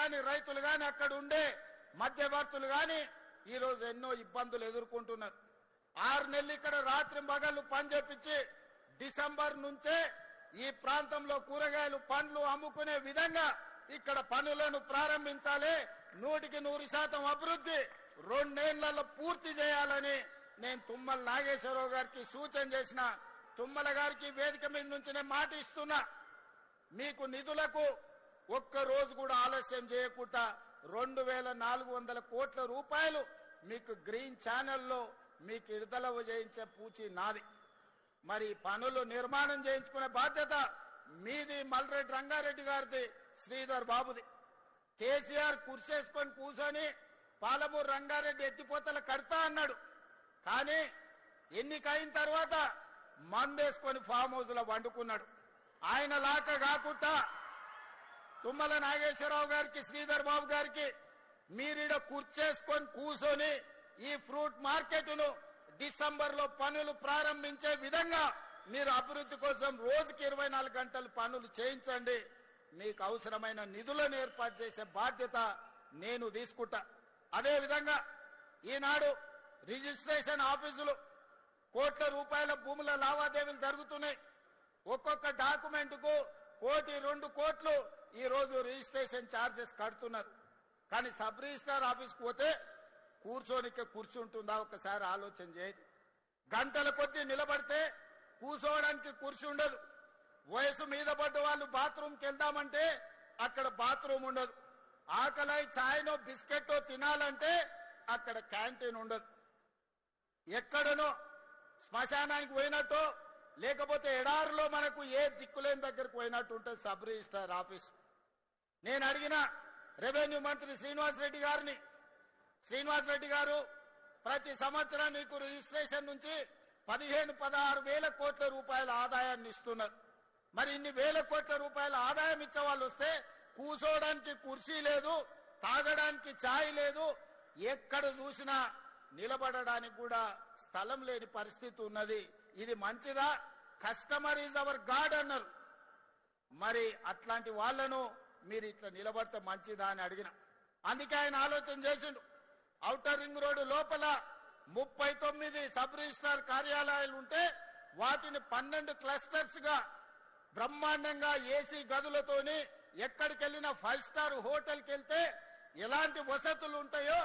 గాని రైతులు గాని అక్కడ ఉండే మధ్యవర్తులు గాని ఈ రోజు ఎన్నో ఇబ్బందులు ఎదుర్కొంటున్నారు. 6 నెలలు ఇక్కడ రాత్రి పగళ్ళు పని చేపించి డిసెంబర్ నుంచే ఈ ప్రాంతంలో కూరగాయలు పండ్లు అమ్ముకునే విధంగా ఇక్కడ పనులను ప్రారంభించాలి. 100% అభివృద్ధి 2 నెలల్లో పూర్తి చేయాలని నేను తుమ్మల నాగేశ్వరరావు గారికి సూచన చేసిన. తుమ్మల గారికి వేదిక మీద నుంచి నేను మాట ఇస్తున్నా, మీకు నిధులకు ఒక్క రోజు కూడా ఆలస్యం చేయకుండా 2400 కోట్ల రూపాయలు మీకు గ్రీన్ ఛానల్లో మీకు విడుదల చేయించే పూచి నాది. మరి పనులు నిర్మాణం చేయించుకునే బాధ్యత మీది, మల్రెడ్డి రంగారెడ్డి గారిది, శ్రీధర్ బాబుది. కేసీఆర్ కుర్చేసుకొని కూర్చొని పాలమూరు రంగారెడ్డి ఎత్తిపోతల కడతా అన్నాడు. కానీ ఎన్నికైన తర్వాత మందేసుకొని ఫామ్ హౌస్ లో వండుకున్నాడు. ఆయన లాక కాకుండా తుమ్మల నాగేశ్వరరావు గారికి, శ్రీధర్ బాబు గారికి మీరీడ కుర్చేసుకొని కూర్చొని ఈ ఫ్రూట్ మార్కెట్ను డిసెంబర్ లో పనులు ప్రారంభించే విధంగా మీరు అభివృద్ధి కోసం రోజుకి 24 గంటలు పనులు చేయించండి. మీకు అవసరమైన నిధులను ఏర్పాటు చేసే బాధ్యత నేను తీసుకుంటా. అదే విధంగా ఈనాడు రిజిస్ట్రేషన్ ఆఫీసులు కోట్ల రూపాయల భూముల లావాదేవీలు జరుగుతున్నాయి. ఒక్కొక్క డాక్యుమెంట్ కు 1 కోటి 2 కోట్లు ఈ రోజు రిజిస్ట్రేషన్ ఛార్జెస్ కడుతున్నారు. కానీ సబ్ రిజిస్ట్రార్ ఆఫీస్కి పోతే కూర్చోనికే కూర్చుంటుందా ఒకసారి ఆలోచన చేయండి. గంటల కొద్దీ నిలబడితే కూర్చోవడానికి కుర్చీ ఉండదు. వయసు మీద పడ్డ వాళ్ళు బాత్రూమ్కి వెళ్దామంటే అక్కడ బాత్రూమ్ ఉండదు. ఆకలై ఛాయ్నో బిస్కెట్టో తినాలంటే అక్కడ క్యాంటీన్ ఉండదు. ఎక్కడనో శ్మశానానికి పోయినట్టు లేకపోతే ఎడారిలో మనకు ఏ దిక్కులేని దగ్గరకు పోయినట్టు ఉంటుంది సబ్ రిజిస్ట్రార్ ఆఫీస్. నేను అడిగిన రెవెన్యూ మంత్రి శ్రీనివాసరెడ్డి గారిని, శ్రీనివాసరెడ్డి గారు ప్రతి సంవత్సరం నీకు రిజిస్ట్రేషన్ నుంచి 15-16 వేల కోట్ల రూపాయల ఆదాయాన్ని ఇస్తున్నారు. మరి ఇన్ని వేల కోట్ల రూపాయల ఆదాయం ఇచ్చే వాళ్ళు వస్తే కూర్చోవడానికి కుర్చీ లేదు, తాగడానికి ఛాయ్ లేదు, ఎక్కడ చూసినా నిలబడడానికి కూడా స్థలం లేని పరిస్థితి ఉన్నది. ఇది మంచిదా? కస్టమర్ ఈజ్ అవర్ గాడ్ అన్నారు. మరి అట్లాంటి వాళ్లను మీరు ఇట్లా నిలబడితే మంచిదా అని అడిగిన. అందుకే ఆయన ఆలోచన చేసిండు. ఔటర్ రింగ్ రోడ్డు లోపల 39 సబ్ రిజిస్ట్రార్ కార్యాలయాలు ఉంటే వాటిని 12 క్లస్టర్స్ గా బ్రహ్మాండంగా ఏసీ గదులతోని ఎక్కడికి వెళ్ళినా 5 స్టార్ హోటల్కి వెళ్తే ఎలాంటి వసతులు ఉంటాయో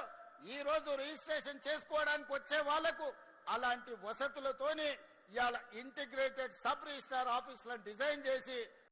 ఈ రోజు రిజిస్ట్రేషన్ చేసుకోవడానికి వచ్చే వాళ్లకు అలాంటి వసతులతోని ఇవాళ ఇంటిగ్రేటెడ్ సబ్ రిజిస్ట్రార్ ఆఫీసులను డిజైన్ చేసి